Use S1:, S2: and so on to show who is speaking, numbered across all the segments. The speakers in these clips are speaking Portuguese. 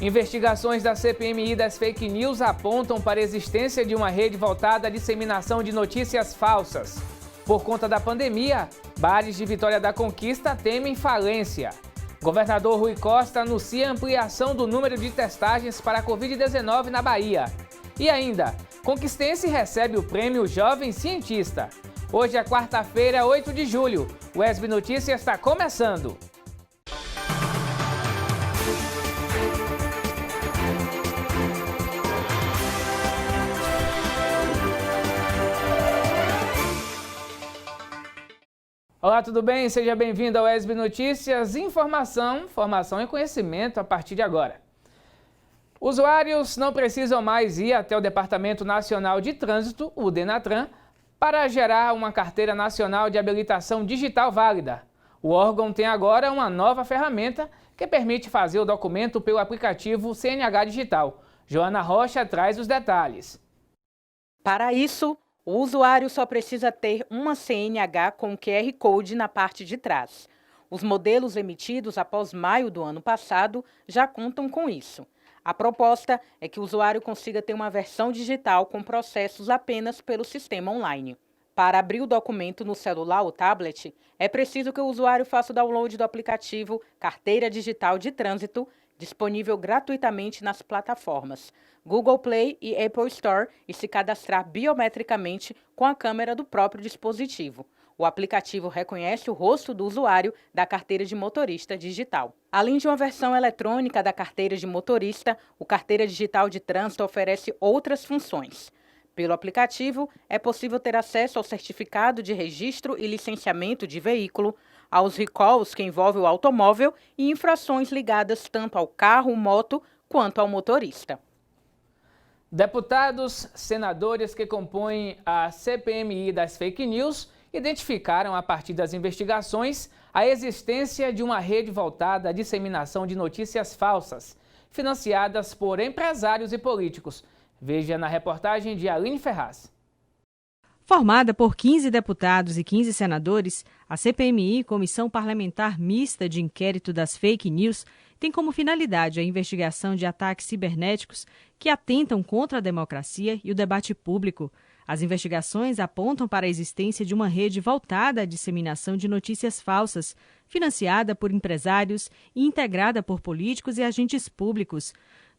S1: Investigações da CPMI das fake news apontam para a existência de uma rede voltada à disseminação de notícias falsas. Por conta da pandemia, bares de Vitória da Conquista temem falência. Governador Rui Costa anuncia ampliação do número de testagens para a Covid-19 na Bahia. E ainda, conquistense recebe o prêmio Jovem Cientista. Hoje é quarta-feira, 8 de julho. O ESB Notícias está começando. Olá, tudo bem? Seja bem-vindo ao ESB Notícias. Informação e conhecimento a partir de agora. Usuários não precisam mais ir até o Departamento Nacional de Trânsito, o DENATRAN, para gerar uma carteira nacional de habilitação digital válida. O órgão tem agora uma nova ferramenta que permite fazer o documento pelo aplicativo CNH Digital. Joana Rocha traz os detalhes.
S2: Para isso, o usuário só precisa ter uma CNH com QR Code na parte de trás. Os modelos emitidos após maio do ano passado já contam com isso. A proposta é que o usuário consiga ter uma versão digital com processos apenas pelo sistema online. Para abrir o documento no celular ou tablet, é preciso que o usuário faça o download do aplicativo Carteira Digital de Trânsito, disponível gratuitamente nas plataformas Google Play e Apple Store e se cadastrar biometricamente com a câmera do próprio dispositivo. O aplicativo reconhece o rosto do usuário da carteira de motorista digital. Além de uma versão eletrônica da carteira de motorista, o Carteira Digital de Trânsito oferece outras funções. Pelo aplicativo, é possível ter acesso ao certificado de registro e licenciamento de veículo, aos recalls que envolvem o automóvel e infrações ligadas tanto ao carro, moto, quanto ao motorista.
S1: Deputados, senadores que compõem a CPMI das fake news identificaram, a partir das investigações, a existência de uma rede voltada à disseminação de notícias falsas, financiadas por empresários e políticos. Veja na reportagem de Aline Ferraz.
S3: Formada por 15 deputados e 15 senadores, a CPMI, Comissão Parlamentar Mista de Inquérito das Fake News, tem como finalidade a investigação de ataques cibernéticos que atentam contra a democracia e o debate público. As investigações apontam para a existência de uma rede voltada à disseminação de notícias falsas, financiada por empresários e integrada por políticos e agentes públicos.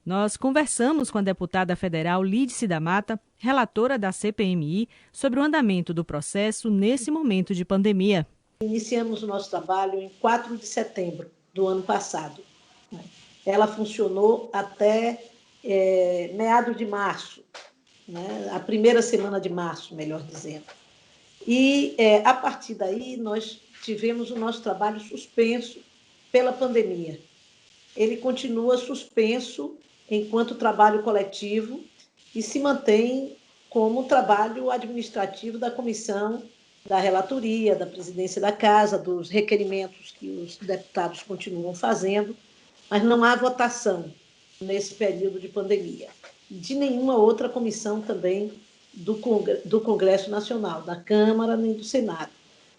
S3: Nós conversamos com a deputada federal Lídice da Mata, relatora da CPMI, sobre o andamento do processo nesse momento de pandemia.
S4: Iniciamos o nosso trabalho em 4 de setembro do ano passado. Ela funcionou até meados de março, a primeira semana de março, melhor dizendo. E, a partir daí, nós tivemos o nosso trabalho suspenso pela pandemia. Ele continua suspenso enquanto trabalho coletivo e se mantém como trabalho administrativo da comissão, da relatoria, da presidência da Casa, dos requerimentos que os deputados continuam fazendo, mas não há votação nesse período de pandemia. De nenhuma outra comissão também do Congresso Nacional, da Câmara nem do Senado.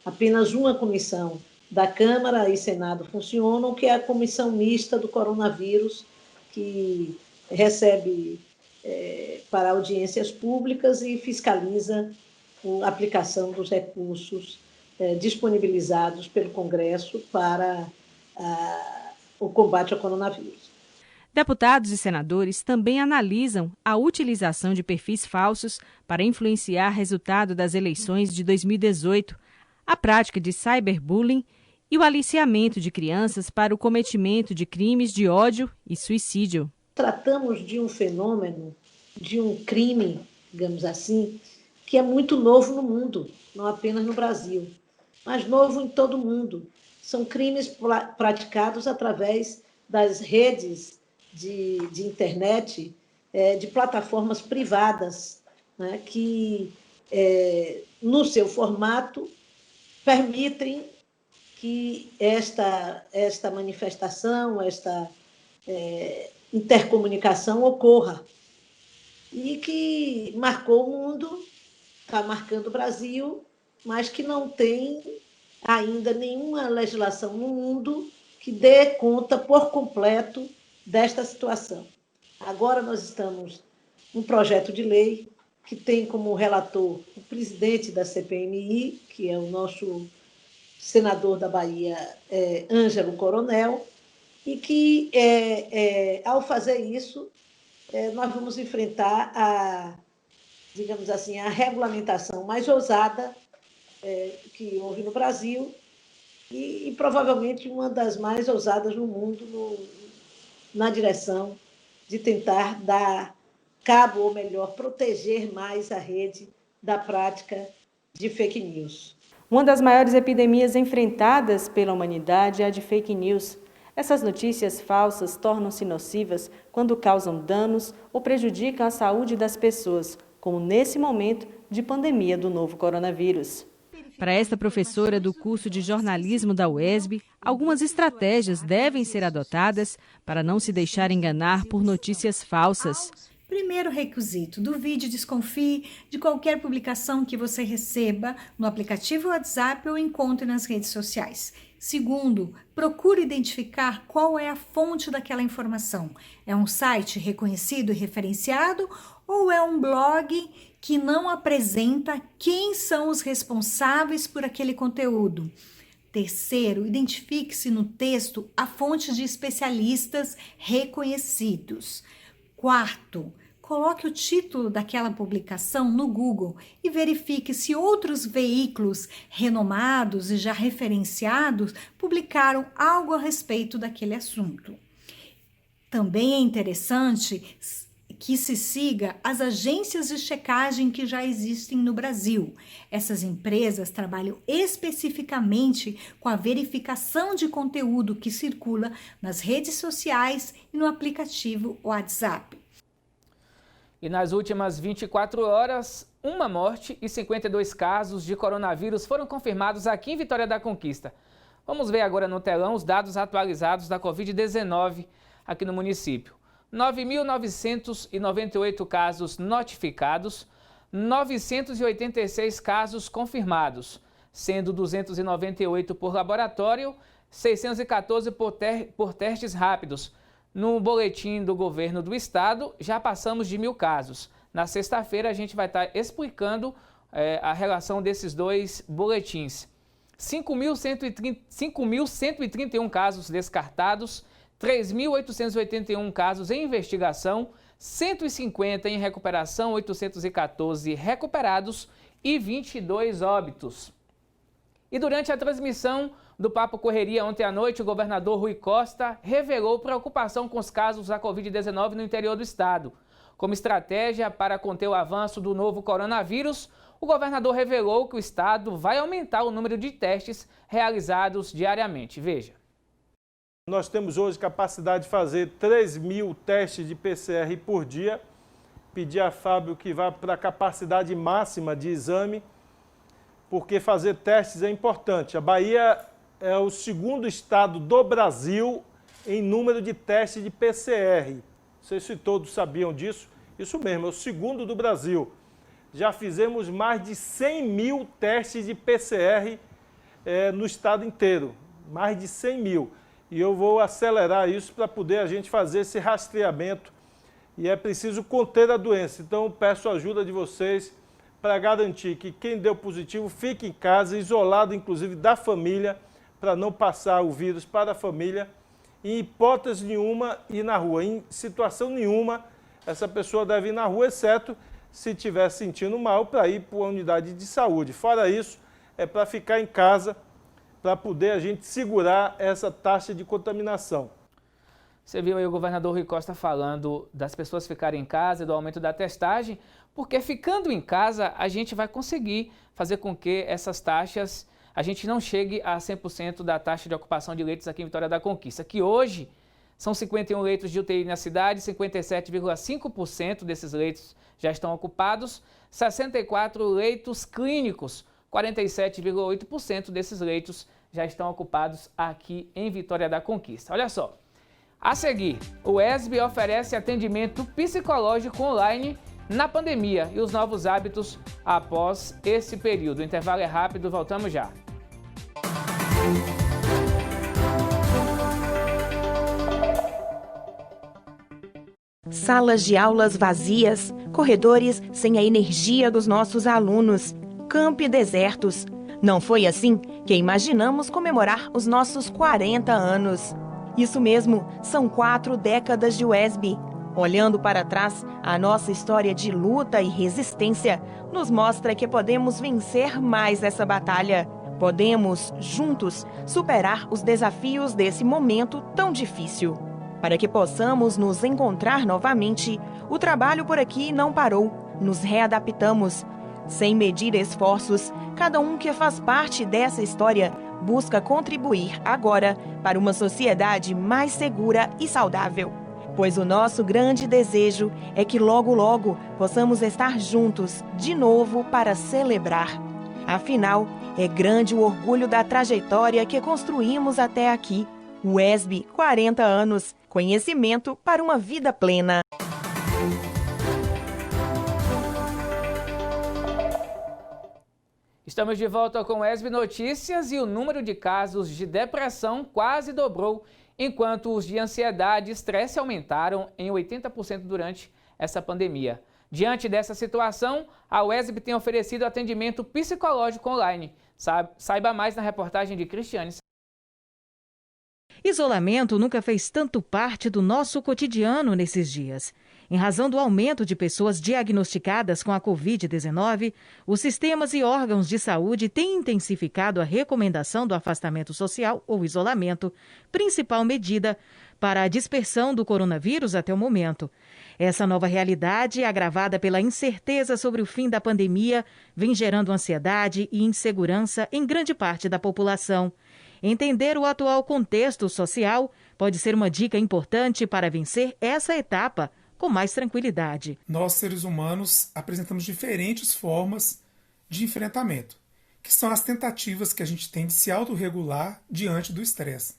S4: Apenas uma comissão da Câmara e Senado funcionam, que é a Comissão Mista do Coronavírus, que recebe para audiências públicas e fiscaliza a aplicação dos recursos disponibilizados pelo Congresso para o combate ao coronavírus.
S3: Deputados e senadores também analisam a utilização de perfis falsos para influenciar resultado das eleições de 2018, a prática de cyberbullying e o aliciamento de crianças para o cometimento de crimes de ódio e suicídio.
S4: Tratamos de um fenômeno, de um crime, digamos assim, que é muito novo no mundo, não apenas no Brasil, mas novo em todo o mundo. São crimes praticados através das redes de internet, de plataformas privadas, que, no seu formato, permitem que esta manifestação, esta intercomunicação ocorra. E que marcou o mundo, está marcando o Brasil, mas que não tem ainda nenhuma legislação no mundo que dê conta por completo desta situação. Agora nós estamos num projeto de lei que tem como relator o presidente da CPMI, que é o nosso senador da Bahia, Ângelo Coronel, e que, ao fazer isso, nós vamos enfrentar digamos assim, a regulamentação mais ousada que houve no Brasil e provavelmente uma das mais ousadas no mundo na direção de tentar dar cabo, ou melhor, proteger mais a rede da prática de fake news.
S3: Uma das maiores epidemias enfrentadas pela humanidade é a de fake news. Essas notícias falsas tornam-se nocivas quando causam danos ou prejudicam a saúde das pessoas, como nesse momento de pandemia do novo coronavírus. Para esta professora do curso de jornalismo da UESB, algumas estratégias devem ser adotadas para não se deixar enganar por notícias falsas.
S5: Primeiro requisito, duvide e desconfie de qualquer publicação que você receba no aplicativo WhatsApp ou encontre nas redes sociais. Segundo, procure identificar qual é a fonte daquela informação. É um site reconhecido e referenciado ou é um blog que não apresenta quem são os responsáveis por aquele conteúdo? Terceiro, identifique-se no texto a fonte de especialistas reconhecidos. Quarto, coloque o título daquela publicação no Google e verifique se outros veículos renomados e já referenciados publicaram algo a respeito daquele assunto. Também é interessante que se siga as agências de checagem que já existem no Brasil. Essas empresas trabalham especificamente com a verificação de conteúdo que circula nas redes sociais e no aplicativo WhatsApp.
S1: E nas últimas 24 horas, uma morte e 52 casos de coronavírus foram confirmados aqui em Vitória da Conquista. Vamos ver agora no telão os dados atualizados da Covid-19 aqui no município. 9.998 casos notificados, 986 casos confirmados, sendo 298 por laboratório, 614 por testes rápidos. No boletim do governo do estado, já passamos de 1.000 casos. Na sexta-feira, a gente vai estar explicando a relação desses dois boletins. 5.131 casos descartados, 3.881 casos em investigação, 150 em recuperação, 814 recuperados e 22 óbitos. E durante a transmissão do Papo Correria ontem à noite, o governador Rui Costa revelou preocupação com os casos da Covid-19 no interior do estado. Como estratégia para conter o avanço do novo coronavírus, o governador revelou que o estado vai aumentar o número de testes realizados diariamente. Veja.
S6: Nós temos hoje capacidade de fazer 3.000 testes de PCR por dia. Pedi a Fábio que vá para a capacidade máxima de exame, porque fazer testes é importante. A Bahia é o segundo estado do Brasil em número de testes de PCR. Não sei se todos sabiam disso. Isso mesmo, é o segundo do Brasil. Já fizemos mais de 100.000 testes de PCR no estado inteiro. Mais de 100.000. E eu vou acelerar isso para poder a gente fazer esse rastreamento. E é preciso conter a doença. Então, eu peço a ajuda de vocês para garantir que quem deu positivo fique em casa, isolado inclusive da família, para não passar o vírus para a família. Em hipótese nenhuma, ir na rua. Em situação nenhuma, essa pessoa deve ir na rua, exceto se estiver sentindo mal, para ir para uma unidade de saúde. Fora isso, é para ficar em casa, para poder a gente segurar essa taxa de contaminação.
S1: Você viu aí o governador Rui Costa falando das pessoas ficarem em casa, do aumento da testagem, porque ficando em casa a gente vai conseguir fazer com que essas taxas, a gente não chegue a 100% da taxa de ocupação de leitos aqui em Vitória da Conquista, que hoje são 51 leitos de UTI na cidade, 57,5% desses leitos já estão ocupados, 64 leitos clínicos, 47,8% desses leitos já estão ocupados aqui em Vitória da Conquista. Olha só, a seguir, o UESB oferece atendimento psicológico online na pandemia e os novos hábitos após esse período. O intervalo é rápido, voltamos já.
S7: salas de aulas vazias, corredores sem a energia dos nossos alunos, campi desertos. Não foi assim que imaginamos comemorar os nossos 40 anos. Isso mesmo, são 4 décadas de UESB. Olhando para trás, a nossa história de luta e resistência nos mostra que podemos vencer mais essa batalha. Podemos, juntos, superar os desafios desse momento tão difícil. Para que possamos nos encontrar novamente, o trabalho por aqui não parou. Nos readaptamos. Sem medir esforços, cada um que faz parte dessa história busca contribuir agora para uma sociedade mais segura e saudável. Pois o nosso grande desejo é que logo, logo possamos estar juntos de novo para celebrar. Afinal, é grande o orgulho da trajetória que construímos até aqui. UESB, 40 anos. Conhecimento para uma vida plena.
S1: Estamos de volta com o UESB Notícias e o número de casos de depressão quase dobrou, enquanto os de ansiedade e estresse aumentaram em 80% durante essa pandemia. Diante dessa situação, a UESB tem oferecido atendimento psicológico online. Saiba mais na reportagem de Cristiane.
S3: Isolamento nunca fez tanto parte do nosso cotidiano nesses dias. Em razão do aumento de pessoas diagnosticadas com a Covid-19, os sistemas e órgãos de saúde têm intensificado a recomendação do afastamento social ou isolamento, principal medida para a dispersão do coronavírus até o momento. Essa nova realidade, agravada pela incerteza sobre o fim da pandemia, vem gerando ansiedade e insegurança em grande parte da população. Entender o atual contexto social pode ser uma dica importante para vencer essa etapa com mais tranquilidade.
S8: Nós, seres humanos, apresentamos diferentes formas de enfrentamento, que são as tentativas que a gente tem de se autorregular diante do estresse.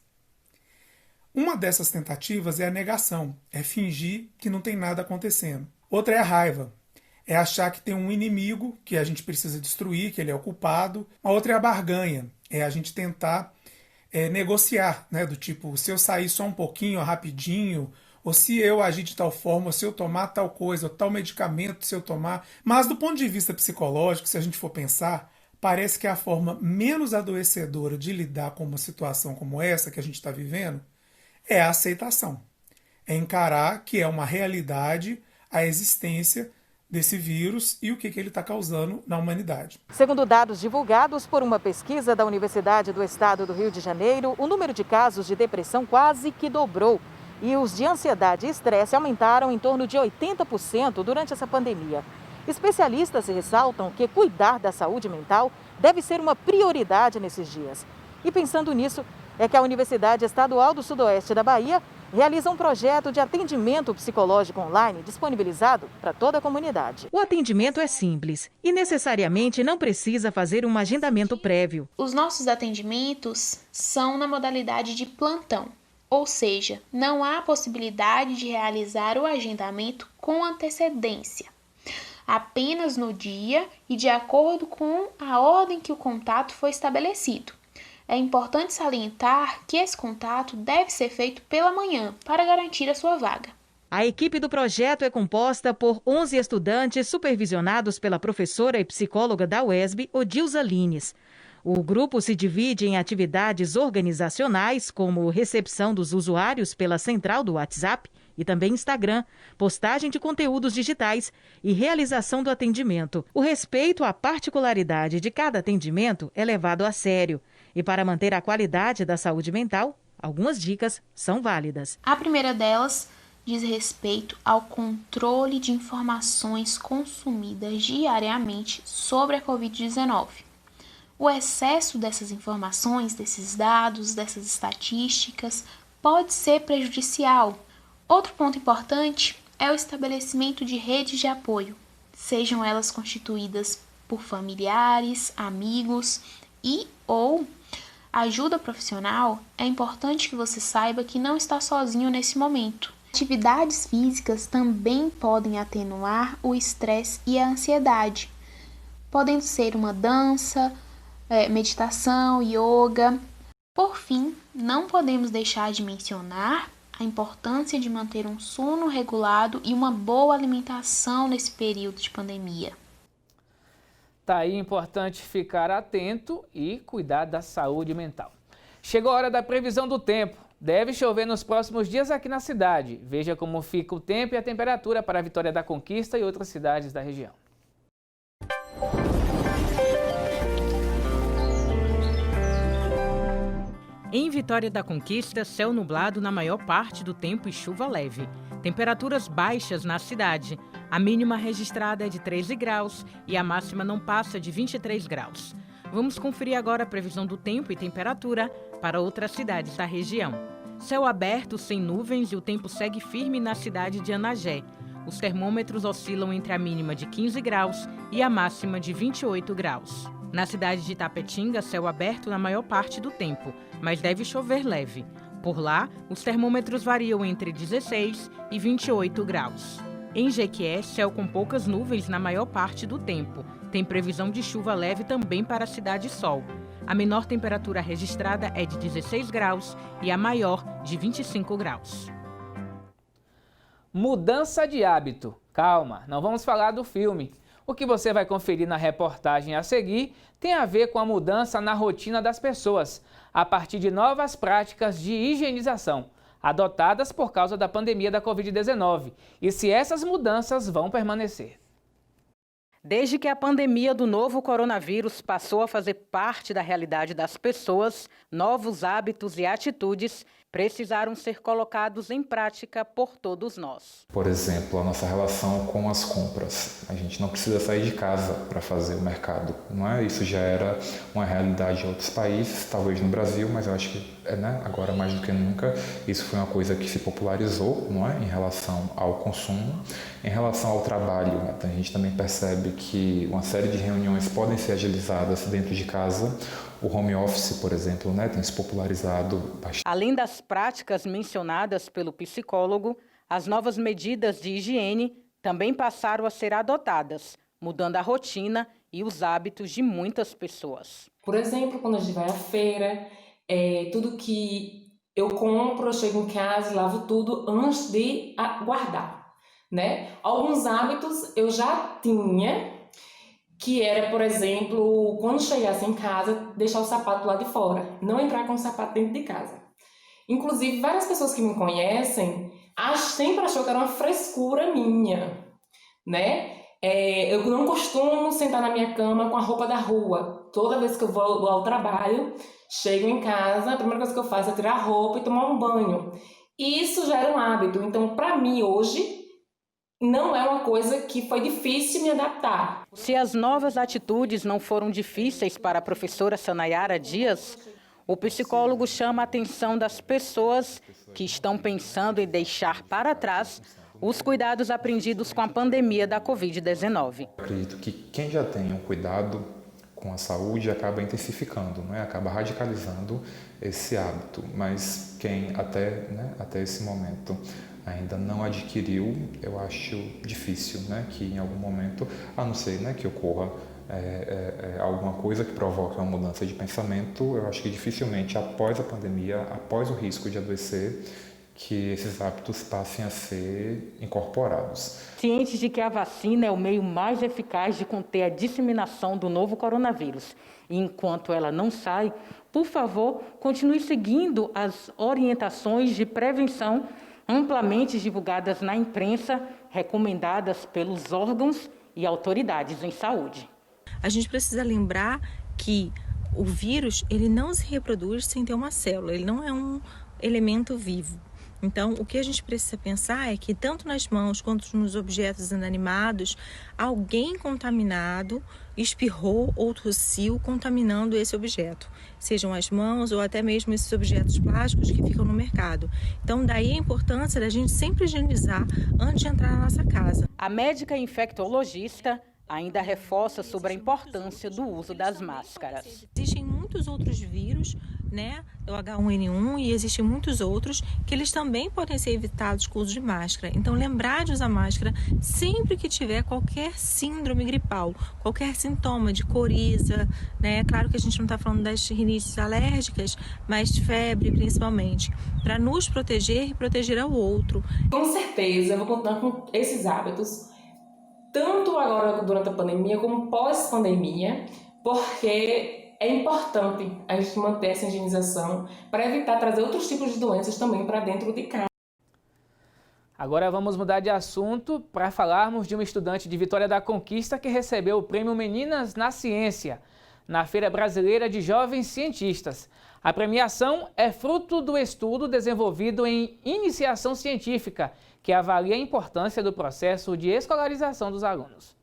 S8: Uma dessas tentativas é a negação, é fingir que não tem nada acontecendo. Outra é a raiva, é achar que tem um inimigo que a gente precisa destruir, que ele é o culpado. A outra é a barganha, é a gente tentar negociar, né? Do tipo, se eu sair só um pouquinho, rapidinho, ou se eu agir de tal forma, ou se eu tomar tal coisa, ou tal medicamento, se eu tomar. Mas do ponto de vista psicológico, se a gente for pensar, parece que a forma menos adoecedora de lidar com uma situação como essa que a gente está vivendo é a aceitação. É encarar que é uma realidade a existência desse vírus e o que ele está causando na humanidade.
S2: Segundo dados divulgados por uma pesquisa da Universidade do Estado do Rio de Janeiro, o número de casos de depressão quase que dobrou e os de ansiedade e estresse aumentaram em torno de 80% durante essa pandemia. Especialistas ressaltam que cuidar da saúde mental deve ser uma prioridade nesses dias. E pensando nisso, é que a Universidade Estadual do Sudoeste da Bahia realiza um projeto de atendimento psicológico online disponibilizado para toda a comunidade.
S3: O atendimento é simples e necessariamente não precisa fazer um agendamento prévio.
S9: Os nossos atendimentos são na modalidade de plantão, ou seja, não há possibilidade de realizar o agendamento com antecedência. Apenas no dia e de acordo com a ordem que o contato foi estabelecido. É importante salientar que esse contato deve ser feito pela manhã para garantir a sua vaga.
S3: A equipe do projeto é composta por 11 estudantes supervisionados pela professora e psicóloga da UESB, Odilza Lines. O grupo se divide em atividades organizacionais, como recepção dos usuários pela central do WhatsApp e também Instagram, postagem de conteúdos digitais e realização do atendimento. O respeito à particularidade de cada atendimento é levado a sério. E para manter a qualidade da saúde mental, algumas dicas são válidas.
S9: A primeira delas diz respeito ao controle de informações consumidas diariamente sobre a Covid-19. O excesso dessas informações, desses dados, dessas estatísticas, pode ser prejudicial. Outro ponto importante é o estabelecimento de redes de apoio, sejam elas constituídas por familiares, amigos ou ajuda profissional. É importante que você saiba que não está sozinho nesse momento. Atividades físicas também podem atenuar o estresse e a ansiedade, podendo ser uma dança, meditação, yoga. Por fim, não podemos deixar de mencionar a importância de manter um sono regulado e uma boa alimentação nesse período de pandemia.
S1: Tá aí importante ficar atento e cuidar da saúde mental. Chegou a hora da previsão do tempo. Deve chover nos próximos dias aqui na cidade. Veja como fica o tempo e a temperatura para a Vitória da Conquista e outras cidades da região.
S2: Em Vitória da Conquista, céu nublado na maior parte do tempo e chuva leve. Temperaturas baixas na cidade. A mínima registrada é de 13 graus e a máxima não passa de 23 graus. Vamos conferir agora a previsão do tempo e temperatura para outras cidades da região. Céu aberto, sem nuvens, e o tempo segue firme na cidade de Anagé. Os termômetros oscilam entre a mínima de 15 graus e a máxima de 28 graus. Na cidade de Itapetinga, céu aberto na maior parte do tempo, mas deve chover leve. Por lá, os termômetros variam entre 16 e 28 graus. Em Jequié, céu com poucas nuvens na maior parte do tempo. Tem previsão de chuva leve também para a Cidade Sol. A menor temperatura registrada é de 16 graus e a maior de 25 graus.
S1: Mudança de hábito. Calma, não vamos falar do filme. O que você vai conferir na reportagem a seguir tem a ver com a mudança na rotina das pessoas, a partir de novas práticas de higienização, adotadas por causa da pandemia da Covid-19, e se essas mudanças vão permanecer.
S2: Desde que a pandemia do novo coronavírus passou a fazer parte da realidade das pessoas, novos hábitos e atitudes precisaram ser colocados em prática por todos nós.
S10: Por exemplo, a nossa relação com as compras. A gente não precisa sair de casa para fazer o mercado, não é? Isso já era uma realidade em outros países, talvez no Brasil, mas eu acho que agora mais do que nunca, isso foi uma coisa que se popularizou, não é? Em relação ao consumo. Em relação ao trabalho, a gente também percebe que uma série de reuniões podem ser agilizadas dentro de casa. O home office, por exemplo, tem se popularizado bastante.
S2: Além das práticas mencionadas pelo psicólogo, as novas medidas de higiene também passaram a ser adotadas, mudando a rotina e os hábitos de muitas pessoas.
S11: Por exemplo, quando a gente vai à feira, tudo que eu compro, eu chego em casa e lavo tudo antes de guardar, né? Alguns hábitos eu já tinha, que era, por exemplo, quando chegasse em casa, deixar o sapato lá de fora, não entrar com o sapato dentro de casa. Inclusive, várias pessoas que me conhecem sempre achou que era uma frescura minha, né? Eu não costumo sentar na minha cama com a roupa da rua. Toda vez que eu vou ao trabalho, chego em casa, a primeira coisa que eu faço é tirar a roupa e tomar um banho. E isso já era um hábito. Então, para mim, hoje, não é uma coisa que foi difícil me adaptar.
S2: Se as novas atitudes não foram difíceis para a professora Sanayara Dias, o psicólogo chama a atenção das pessoas que estão pensando em deixar para trás os cuidados aprendidos com a pandemia da Covid-19.
S10: Acredito que quem já tem um cuidado com a saúde acaba intensificando, acaba radicalizando esse hábito, mas quem até esse momento ainda não adquiriu, eu acho difícil que em algum momento, a não ser que ocorra alguma coisa que provoque uma mudança de pensamento, eu acho que dificilmente após a pandemia, após o risco de adoecer, que esses hábitos passem a ser incorporados.
S2: Cientes de que a vacina é o meio mais eficaz de conter a disseminação do novo coronavírus, e enquanto ela não sai, por favor, continue seguindo as orientações de prevenção amplamente divulgadas na imprensa, recomendadas pelos órgãos e autoridades em saúde.
S12: A gente precisa lembrar que o vírus ele não se reproduz sem ter uma célula, ele não é um elemento vivo. Então, o que a gente precisa pensar é que tanto nas mãos quanto nos objetos inanimados, alguém contaminado espirrou ou tossiu contaminando esse objeto, sejam as mãos ou até mesmo esses objetos plásticos que ficam no mercado. Então, daí a importância da gente sempre higienizar antes de entrar na nossa casa.
S2: A médica infectologista ainda reforça sobre a importância do uso das máscaras.
S12: Existem muitos outros vírus né, o H1N1 e existem muitos outros que eles também podem ser evitados com o uso de máscara. Então, lembrar de usar máscara sempre que tiver qualquer síndrome gripal, qualquer sintoma de coriza, né? Claro que a gente não está falando das rinites alérgicas, mas de febre principalmente, para nos proteger e proteger ao outro.
S11: Com certeza, eu vou continuar com esses hábitos, tanto agora durante a pandemia como pós-pandemia, porque é importante a gente manter essa higienização para evitar trazer outros tipos de doenças também para dentro de casa.
S1: Agora vamos mudar de assunto para falarmos de uma estudante de Vitória da Conquista que recebeu o prêmio Meninas na Ciência, na Feira Brasileira de Jovens Cientistas. A premiação é fruto do estudo desenvolvido em iniciação científica, que avalia a importância do processo de escolarização dos alunos.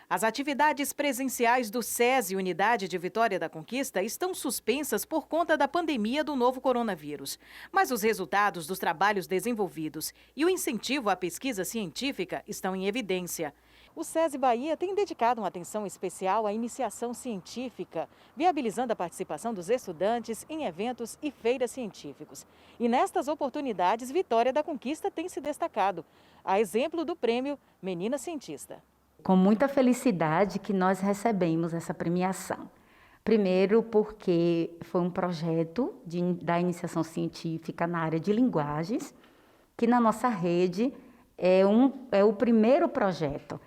S2: As atividades presenciais do SESI Unidade de Vitória da Conquista estão suspensas por conta da pandemia do novo coronavírus. Mas os resultados dos trabalhos desenvolvidos e o incentivo à pesquisa científica estão em evidência. O SESI Bahia tem dedicado uma atenção especial à iniciação científica, viabilizando a participação dos estudantes em eventos e feiras científicos. E nestas oportunidades, Vitória da Conquista tem se destacado, a exemplo do prêmio Menina Cientista.
S13: Com muita felicidade que nós recebemos essa premiação. Primeiro porque foi um projeto da iniciação científica na área de linguagens, que na nossa rede é o primeiro projeto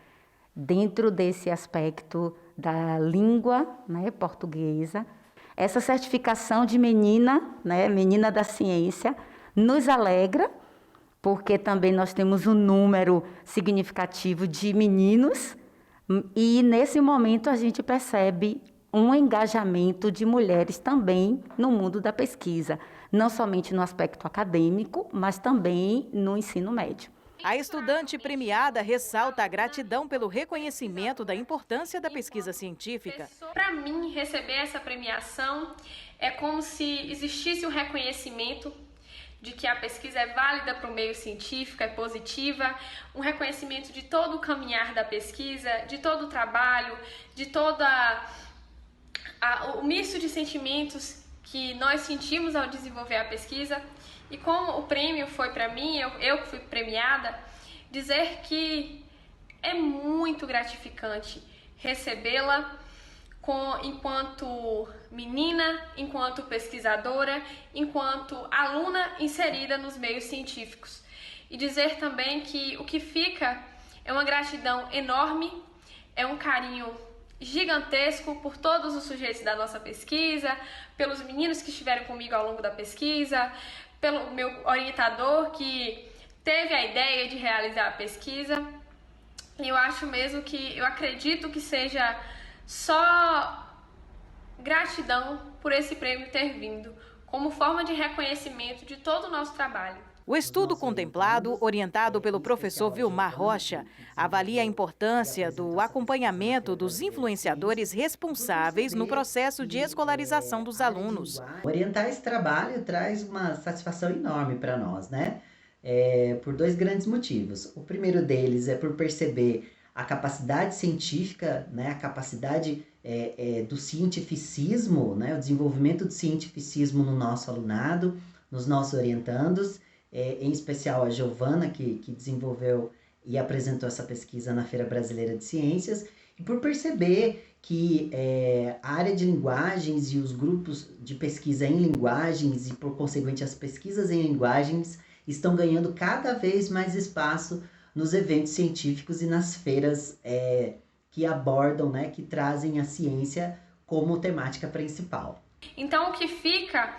S13: dentro desse aspecto da língua, né, portuguesa. Essa certificação de menina, né, menina da ciência, nos alegra, porque também nós temos um número significativo de meninos e, nesse momento, a gente percebe um engajamento de mulheres também no mundo da pesquisa, não somente no aspecto acadêmico, mas também no ensino médio.
S2: A estudante premiada ressalta a gratidão pelo reconhecimento da importância da pesquisa científica.
S14: Para mim, receber essa premiação é como se existisse um reconhecimento de que a pesquisa é válida para o meio científico, é positiva, um reconhecimento de todo o caminhar da pesquisa, de todo o trabalho, de todo o misto de sentimentos que nós sentimos ao desenvolver a pesquisa. E como o prêmio foi para mim, eu que fui premiada, dizer que é muito gratificante recebê-la enquanto menina, enquanto pesquisadora, enquanto aluna inserida nos meios científicos. E dizer também que o que fica é uma gratidão enorme, é um carinho gigantesco por todos os sujeitos da nossa pesquisa, pelos meninos que estiveram comigo ao longo da pesquisa, pelo meu orientador que teve a ideia de realizar a pesquisa. E eu acredito que seja só gratidão por esse prêmio ter vindo, como forma de reconhecimento de todo o nosso trabalho.
S2: O estudo contemplado, orientado pelo professor Vilmar Rocha, avalia a importância do acompanhamento dos influenciadores responsáveis no processo de escolarização dos alunos.
S15: Orientar esse trabalho traz uma satisfação enorme para nós, né? Por dois grandes motivos. O primeiro deles é por perceber a capacidade científica, né, a capacidade do cientificismo, né, o desenvolvimento do cientificismo no nosso alunado, nos nossos orientandos, em especial a Giovana, que desenvolveu e apresentou essa pesquisa na Feira Brasileira de Ciências, e por perceber que a área de linguagens e os grupos de pesquisa em linguagens e, por conseguinte, as pesquisas em linguagens estão ganhando cada vez mais espaço nos eventos científicos e nas feiras que abordam, né, que trazem a ciência como temática principal.
S14: Então, o que fica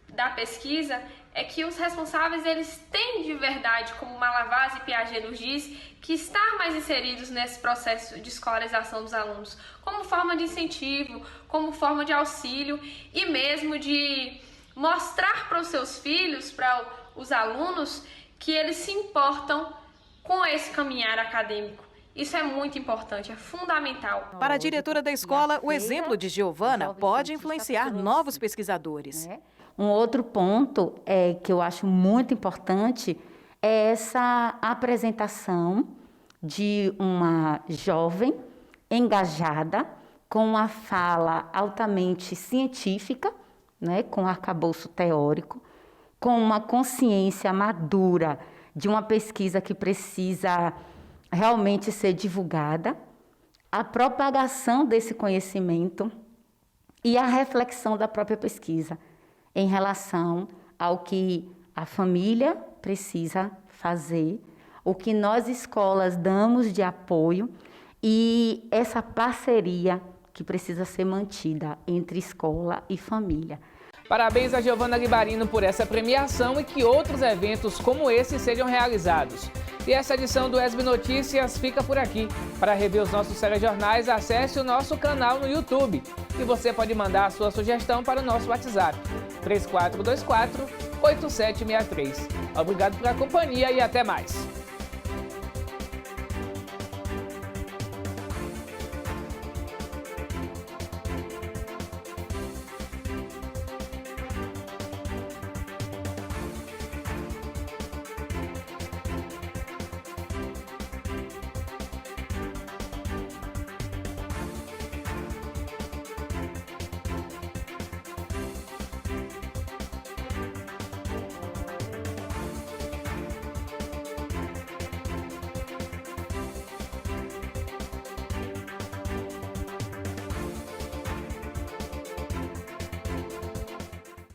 S14: da pesquisa é que os responsáveis, eles têm de verdade, como Malavasi e Piaget nos diz, que estar mais inseridos nesse processo de escolarização dos alunos, como forma de incentivo, como forma de auxílio e mesmo de mostrar para os seus filhos, para os alunos, que eles se importam com esse caminhar acadêmico. Isso é muito importante, é fundamental.
S2: Para a diretora da escola, o exemplo de Giovana pode influenciar novos pesquisadores.
S13: Um outro ponto que eu acho muito importante é essa apresentação de uma jovem engajada, com uma fala altamente científica, né, com arcabouço teórico, com uma consciência madura de uma pesquisa que precisa realmente ser divulgada, a propagação desse conhecimento e a reflexão da própria pesquisa em relação ao que a família precisa fazer, o que nós escolas damos de apoio e essa parceria que precisa ser mantida entre escola e família.
S1: Parabéns a Giovana Guibarino por essa premiação e que outros eventos como esse sejam realizados. E essa edição do ESB Notícias fica por aqui. Para rever os nossos telejornais, acesse o nosso canal no YouTube. E você pode mandar a sua sugestão para o nosso WhatsApp, 3424-8763. Obrigado pela companhia e até mais.